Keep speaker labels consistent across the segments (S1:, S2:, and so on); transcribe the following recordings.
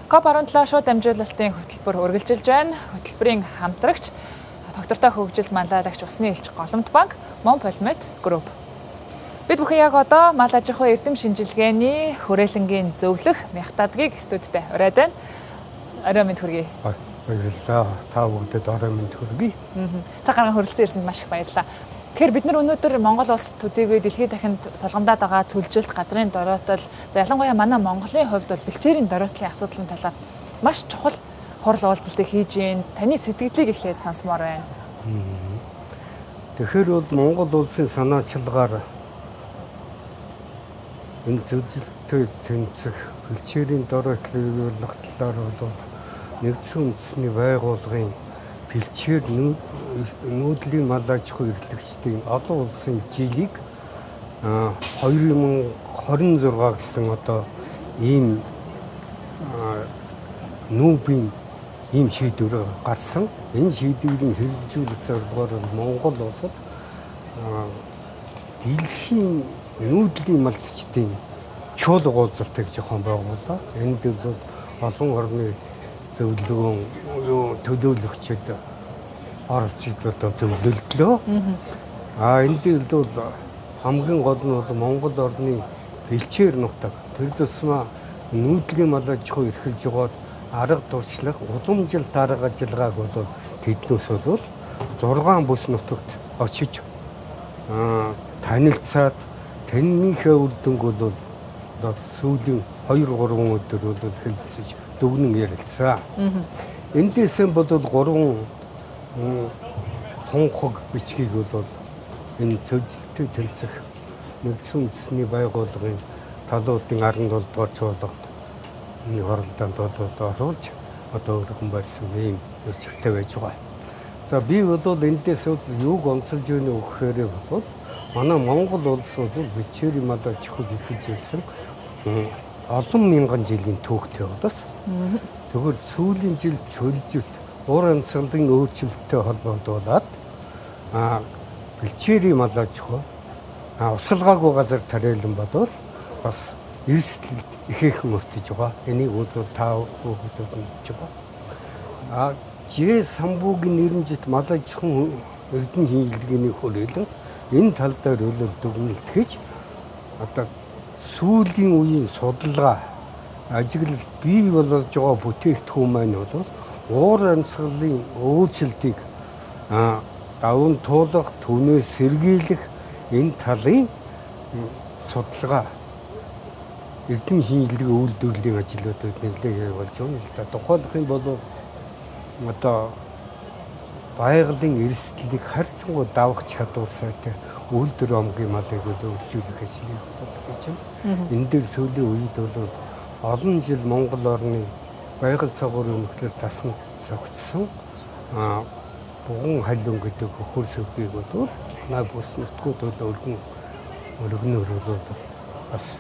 S1: COP17 шууд дамжуулалтын хөтөлбөр үргэлжилж байна. Хөтөлбөрийн хамтрагч доктортой хөгжил манлайлагч Усны элч Голомт банк, Мон Полимет Групп. Бид бүхэн яг одоо мал аж ахуй эрдэм шинжилгээний хүрээлэнгийн зөвлөх Мягтадгийг студидтэй ураад байна. Орой мэнд хүргэе.
S2: Баярлалаа. Та бүгдэд орой мэнд хүргэе.
S1: Цаг гарган хөрөлцөн ирсэнд маш их баярлалаа. Тэгэхээр бид нар өнөөдөр Монгол улс төдийгүй дэлхийн дахинд тулгамдаад байгаа цөлжилт, газрын дороотол, за ялангуяа манай Монголын хувьд бол бэлчээрийн дороотлын асуудлын талаар маш чухал хурал уулзалтыг хийж гин. Таны сэтгэлийг эхлээд сонсомоор байна.
S2: Тэгэхээр бол Монгол улсын санаачилгаар энэ цөлжилттэй тэнцэх бэлчээрийн дороотлыг явуулах талаар бол нэгдсэн үндэсний байгууллагын бэлчээр нүүдлийн мал аж ахуй эрхлэгчдийн олон улсын жилийг 2026 гэсэн одоо ийм нүүбийн ийм шийдвэр гарсан. Энэ шийдвэрийн хэрэгжүүлэх зорилгоор Монгол улсад дэлхийн нүүдлийн малчдын чуулга уулзалтыг жоохон байгууллаа. Энд бол олон орны зөвлөгөөн төлөөлөгчид оролцож одоо зөвлөлдлөө. Энд бол хамгийн гол нь бол Монгол орны бэлчээр нутаг тэр тусмаа нүүдлийн мал аж ахуй эрхэлж яваад арга туршлах удамжил дарга ажиллагааг бол тэднээс бол 6 бүс нутагт очиж танилцаад таньныхээ үр дүнг бол сүүлийн 2-3 өдөр бол хэлэлцэж дүгнэн ярилцсан. Эндээсээ бол 3 тунхаг бичгийг бол энэ цөлжилттэй тэнцэх нэгдсэн үндэсний байгууллагын талуудын 17 дугаар цуулга энэ хоролдоонд бол оруулж одоо өргөн барьсан ийм өчртэй байж байгаа. За би бол эндээс юуг онцолж өгнө гэхээр бол манай Монгол улс бол бэлчээрийн мал аж ахуй эрхэлж ирсэн олон мянган жилийн түүхтэй болос зөвхөн сүүлийн жил чөлжилт уур амьсгалын өөрчлөлттэй холбогдуулаад бэлчээрийн мал аж ахуй усалгаагүй газар тариалан болвол бас эрсдэлд ихээхэн өртөж байгаа. Энийг бол та бүхэнд мэдж байгаа. Жээ самбуугийн нэрнжит мал аж ахуй эрдэм шинжилгээний хүрээлэн энэ тал дээр дүгнэлт хийж одоо сүүлийн үеийн судалгаа ажиглалт бий болж байгаа бүтээгдэхүүн маань бол уур амьсгалын өөрчлөлтийг даван туулах, түүнээс сэргийлэх энэ талын судалгаа эрдэм шинжилгээ үйлдвэрлэлийн ажлуудад нэлээд явуулж байна. Тухайлх юм бол одоо байгалийн эрсдлийг харьцангуй давах чадвар сайтай үйлдвэр омгийн малыг өргөжүүлэх ажлыг хийж байна. Энэ дээр сүүлийн үед бол олон жил Монгол орны байгаль цагуурын нөхцөл тасн зогтсон буган халуун гэдэг хөхөр сөвгийг бол манай бүс нутгууд бол өргөнөөр бол бас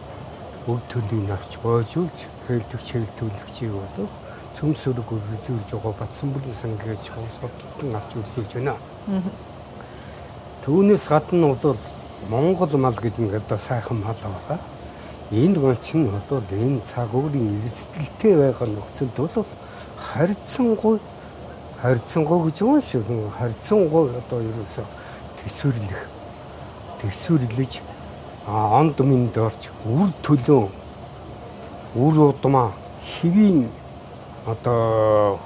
S2: өв төлийг авч боожулж хэлтгч хэлтүүлэгчийг бол цөмс өрг өргөжүүлж байгаа Батсан бүрийн сангаж хосгодтон авч үржүүлж байна. Түүнээс гадна бол Монгол мал гэдэг нь одоо сайхан мал байна. Энэ мал чинь бол энэ цаг өөрийн эрсдэлтэй байгаа нөхцөлд бол харьцангуй гэж юм шүү. Харьцангуй одоо ерөөсө төсвөрлөж онд минд орж үр төлөө үр удмаа хэвийн одоо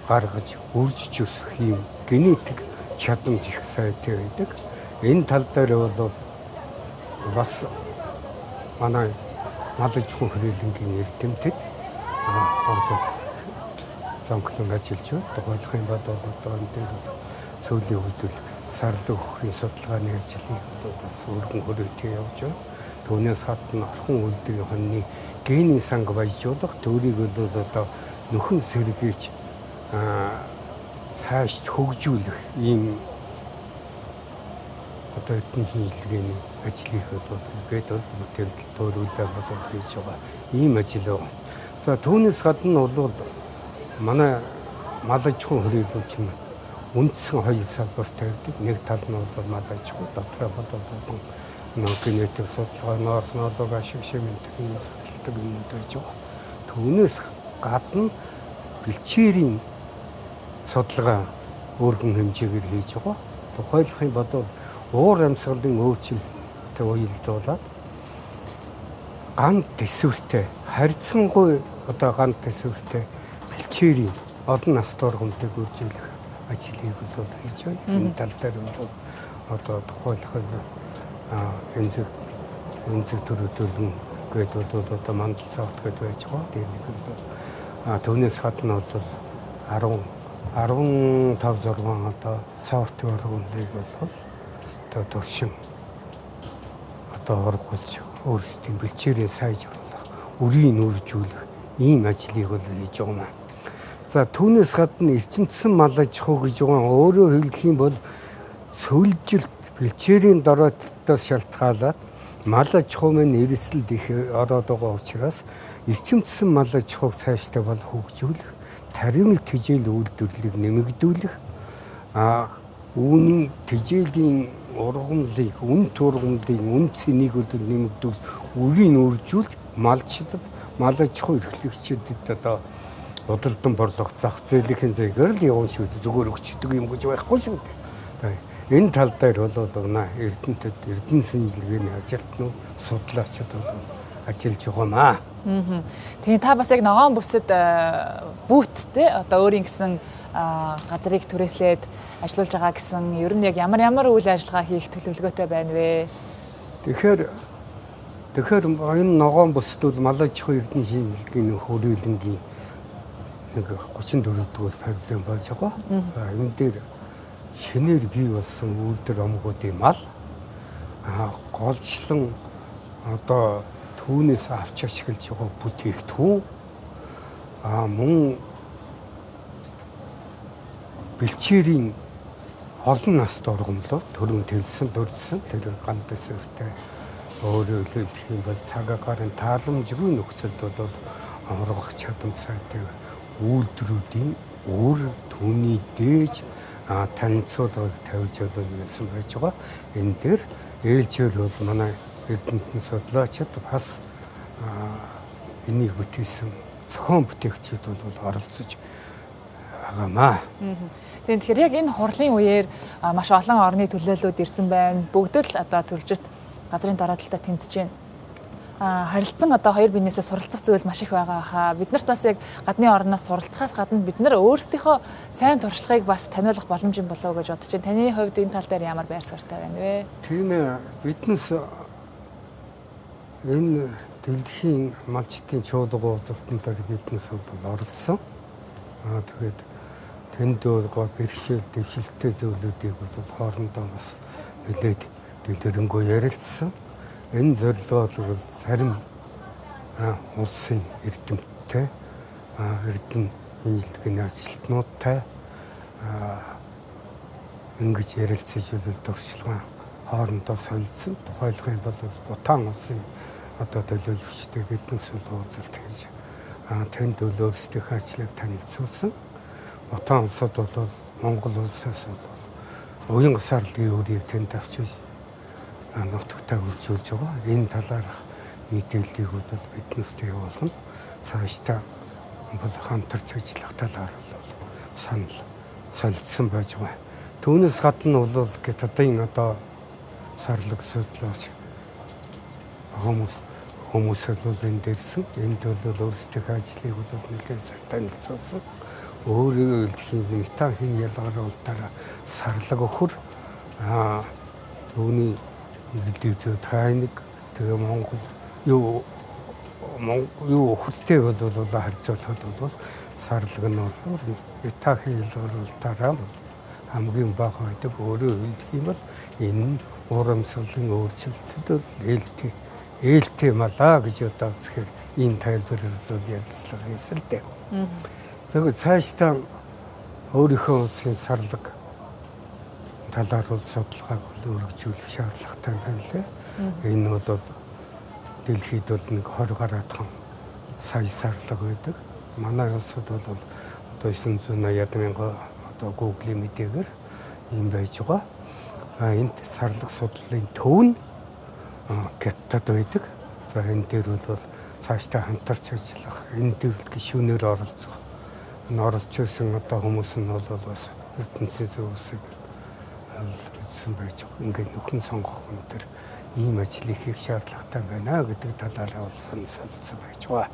S2: гаргаж үржиж өсөх юм генетик чадамж их сайтай байдаг. Энэ тал дээр бол бас манай мал аж ахуй хүрээлэнгийн эрдэмтэд замглан ажиллаж байна. Тухайлх юм бол одоо энэ дээр сүүлийн үед сарлаг хөрийн судалгааны ажлыг бас өргөн хүрээтэй явж байна. Түүнээс гадна орхон үлдгийн хоньны генийн санг баяжуулах төрийг бол одоо нөхөн сэргийж цааш хөгжүүлэх ийм одоо эрдэм шинжилгээний ажлыг бол бүтээлд төөрүүлээ бол хийж байгаа ийм ажил байна. За түүнээс гадна бол манай мал аж ахуй хүрээлэнч нь үндсэн хоёр салбартай байдаг. Нэг тал нь бол мал аж ахуй, дотроо бол генетик судалгаа, ноорс ноолог ашиг шимэнтгийн судалдаг юмуд байж байгаа. Түүнээс гадна бэлчээрийн судалгаа өргөн хэмжээгээр хийж байгаа. Тухайлах юм бол уур амьсгалын өөрчлөлттэй уялдуулаад ганц төсвөртэй харьцангуй ганц төсвөртэй бэлчээрийн олон нас дургамлыг үржүүлэх ажлыг бол хийж байна. Энэ тал дээр бол тухайлах эмзэг төрөлдөлн гэдэг бол мандал сорт гэдэг байж байгаа. Тэгээд нэг бол түүнээс гадна бол 15-6 сортын ургамлыг бол туршин оргуулж өөрсдийн бэлчээрээ сайжруулах, үрийг үржүүлэх ийм ажлыг бол хийж байгаа юм. За түүнээс гадна эрчимцэн мал аж ахуй гэж байгаа. Өөрөөр хэлэх юм бол сүүлжилт бэлчээрийн дороотоос шалтгаалаад мал аж ахуй маань эрсэлд их ороод байгаа учраас эрчимцэн мал аж ахуйг цаашдаа бол хөгжүүлэх, таримт тэжээл үйлдвэрлэлийг нэмэгдүүлэх, үүний тэжээлийн ургамлыг, үн цэнийг нэмэгдүүл, үрийг үржүүлж малчдад, мал аж ахуй эрхлэгчдэд удалдан борлох зах зээлийн зэгээр л явна шүү дээ. Зүгээр өчтдөг юм гэж байхгүй шүү дээ. Энэ тал дээр бол Эрдэнэ шинжилгээний ажилтнууд, судлаачид бол ажиллаж байгаа маа.
S1: Тийм та бас яг ногоон бүсэд бүүттэй өөрийн гэсэн газрыг түрээслээд ажиллаж байгаа гэсэн ер нь яг ямар үйл ажиллагаа хийх төлөвлөгөөтэй байна вэ?
S2: Тэгэхээр энэ ногоон бүсд бол мал аж ахуй Эрдэнэ шинжилгээний хүрээлэнгийн нэг 34-р павильон байж байгаа. За энэ дээр шинээр бий болсон үйлдвэр омгуудын мал голчлон түүнээс авч ашиглаж байгаа бүтээгдэхүүн мөн бэлчээрийн олон наст ургамлууд төрөн тэлсэн дурдсан тэр ганц төсвөртэй өөрөөр хэлэх юм бол цаг агарын тааламжгүй нөхцөлд бол ургах чадамжтай үйлдвэрүүдийн түүний дээж танилцуулгыг тавьж байсан байж байгаа. Энэ дээр ээлжээр бол манай Эрдэнэтийн судлаачид бас энийг бүтээсэн зохион бүтээгчид бол оролцож байгаамаа.
S1: Тэгэхээр яг энэ хурлын үеэр маш олон орны төлөөллүүд ирсэн байна. Бүгд л зөвлөжит газрын дараалталтаа тэмцэж байна. Харилцан хоёр биенээсээ суралцах зүйл маш их байгаа хаа. Бид нарт бас яг гадны орноос суралцахаас гадна бид нар өөрсдийнхөө сайн туршлагыг бас таниулах боломж юм болов уу гэж бодож байна. Таны хувьд энэ тал дээр ямар байр суурьтай байна вэ?
S2: Тийм ээ. Биднес энэ дэлхийн малчдын чуулга уулзалтанд биднес бол оролцсон. Тэгээд тэнд бол бэрхшээл дэвшилттэй зүйлүүдийг бол хоорондоо бас нэлээд дэлгэрэнгүй ярилцсан. Энэ зорилгоо бол зарим улсын эрдэмтдтэй, Эрдэнэ шинжилгээний ажилтнуудтай ингэж ярилцаж дуршлагаа хоорондоо солилцсон. Тухайлх юм бол Бутан улсын төлөөлөгчтэй биднес уулзалт хийж тэнд өөрсдийнхөө ажлыг танилцуулсан. Бутан улсад бол Монгол улсаас бол уян гасаарлын үрийг тэнд авчиж нутагтаа үржүүлж байгаа. Энэ талаарх мэдээллийг бол биднээсээ явуулна. Цаашдаа бол хамтарч ажиллах талаар бол санал солилцсон байж байгаа. Түүнээс гадна бол Хятадын сарлаг судлаач хүмүүс бол энэ дээрсэн. Энд бол өөрсдийнхөө ажлыг бол нэлээд сайн танилцуулсан. Өөрөөр хэлэх юм метахийн ялгаруулалтаараа сарлаг өхөр түүний иргэдийн тайныг тэгээ Монгол юу өхөлтэй бол харьцуулахад бол сарлаг нь бол метахийн ялгаруулалтаараа хамгийн бага байдаг. Өөрөөр хэлэх юм бол энэ урамсгалын өөрчлөлтөд бол ээлтэй малаа гэж үзэхээр ийм тайлбараар бол ярилцлага хийсэн л дээ. Тэгээд цаашдаа өөрийнхөө улсын сарлаг талаар бол судалгааг өргөжүүлэх шаардлагатай байна лээ. Энэ бол дэлхийд бол нэг 20 гаруйхан сая сарлаг байдаг. Манай улсад бол 980 мянган Google-ийн мэдээгээр юм байж байгаа. Энд сарлаг судлалын төв нь Хятад байдаг. За энэ дээр бол цаашдаа хамтарч ажиллах, энэ дэвлэг гишүүнээр оролцох. Оролцож байсан одоо хүмүүс нь бол бас ертөнцийн зөвсөг үзсэн байж байгаа. Ингээд нөхөн сонгох хүн төр ийм ажил хийх шаардлагатай байна гэдэг талаараа солилцсон байж байгаа.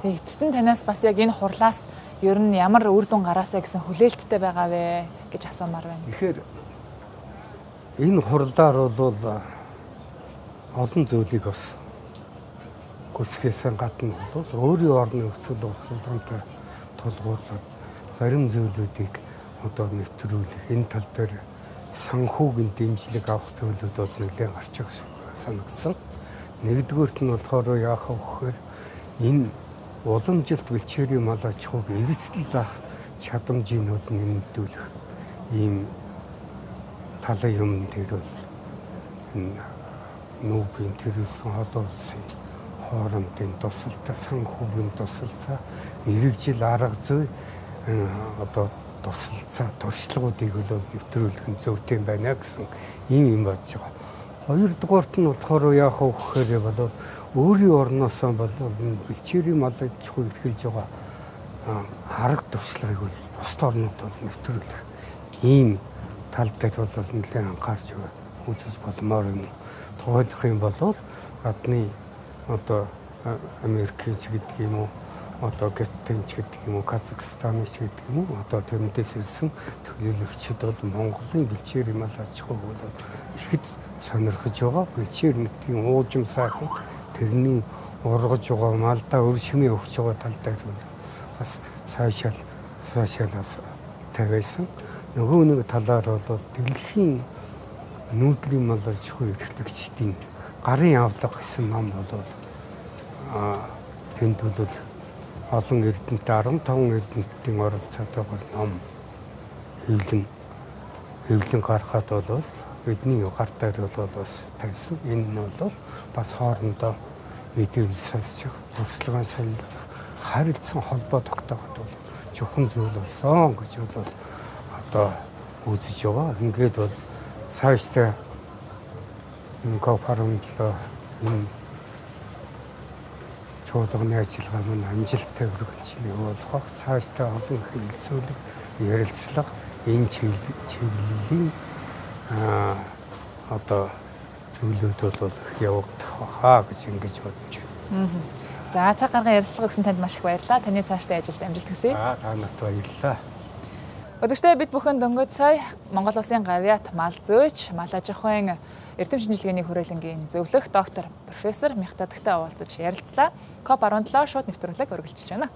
S1: Тэгээ эцэст нь танаас бас яг энэ хурлаас ер нь ямар үр дүн гараасаа гэсэн хүлээлттэй байгаа вэ гэж асуумаар байна.
S2: Тэгэхээр энэ хурлаар бол олон зүйлийг бас хүсэхээс гадна бол өөрийн орны нөхцөл боловсролтой тулгуурлаад зарим зүйлүүдийг одоо нэвтрүүлэх энэ тал дээр санхүүгийн дэмжлэг авах зүйлүүд бол нэлээд гарч санагдсан. Нэгдүгээрт нь болохоор яах вэ гэхээр энэ уламжилт бэлчээрийн мал аж ахуйг эрсдэл заах чадамжийг нэмэгдүүлэх ийм талын юм дээр бол энэ нүүбийн төрөлсөн олон улсын хоорондын тусалтай санхүүгийн тусалцаа мэрэгжил арга зүй одоо тусалцаа туршлагуудыг бол нэвтрүүлэх нь зөвтэй байна гэсэн ийм юм болж байгаа. Хоёрдугаарт нь болохоор яах вэ гэхээр бол өөрийн орноосоо бол бэлчээрийн мал аж ахуй эрхэлж байгаа арга туршлагыг бол бусад орнууд бол нэвтрүүлэх ийм тал дээр бол нэлээд анхаарч үзэж болмоор юм. Тухайлх юм бол гадны одоо Америкийн ч гэдэг юм уу, одоо Гетийн ч гэдэг юм уу, Казахстаны ч гэдэг юм уу, одоо тэрнээс ирсэн төлөөлөгчид бол Монголын бэлчээрийн мал аж ахуйг бол ихэд сонирхож байгаа. Бэлчээр нутгийн уужим сайхан тэрний ургаж байгаа малдаа өр шимээ өгч байгаа тал дээр бас цаашаал тавиасан. Нөгөө нэг талаар бол дэлхийн нүүдлийн мал аж ахуй эрхлэгчдийн гарын авлага гэсэн ном бол тэнд бол олон эрдэмтдээ 15 эрдэмтдийн оролцоотойгоор ном хэвлэн гаргахад бол бидний гар дээр бол бас тавьсан. Энэ нь бол бас хоорондоо мэдээлэл солилцох, туршлагаа солилцох, харилцан холбоо тогтооход бол чухал зүйл болсон гэж бол одоо үзэж байгаа. Ингээд бол цаашдаа энэ коопарамдлоо энэ чуулганы ажиллагаа маань амжилттай үргэлжлэх болох цаашдаа олон хэлэлцүүлэг ярилцлага энэ чиглэлийн одоо зүйлүүд бол явагдах баха гэж ингэж бодож байна.
S1: За цаг гарган ярилцлага өгсөн танд маш их баярлалаа. Таны цаашдаа ажилд амжилт хүсье.
S2: Та нарт баярлалаа.
S1: Үзэгчдээ бид бүхэн дөнгөж сая Монгол Улсын гавьяат мал зөөч, мал аж ахуйн эрдэм шинжилгээний хүрээлэнгийн зөвлөх доктор профессор Михтадагтай уулзаж ярилцлаа. COP17 шууд нэвтрүүлэг үргэлжилж байна.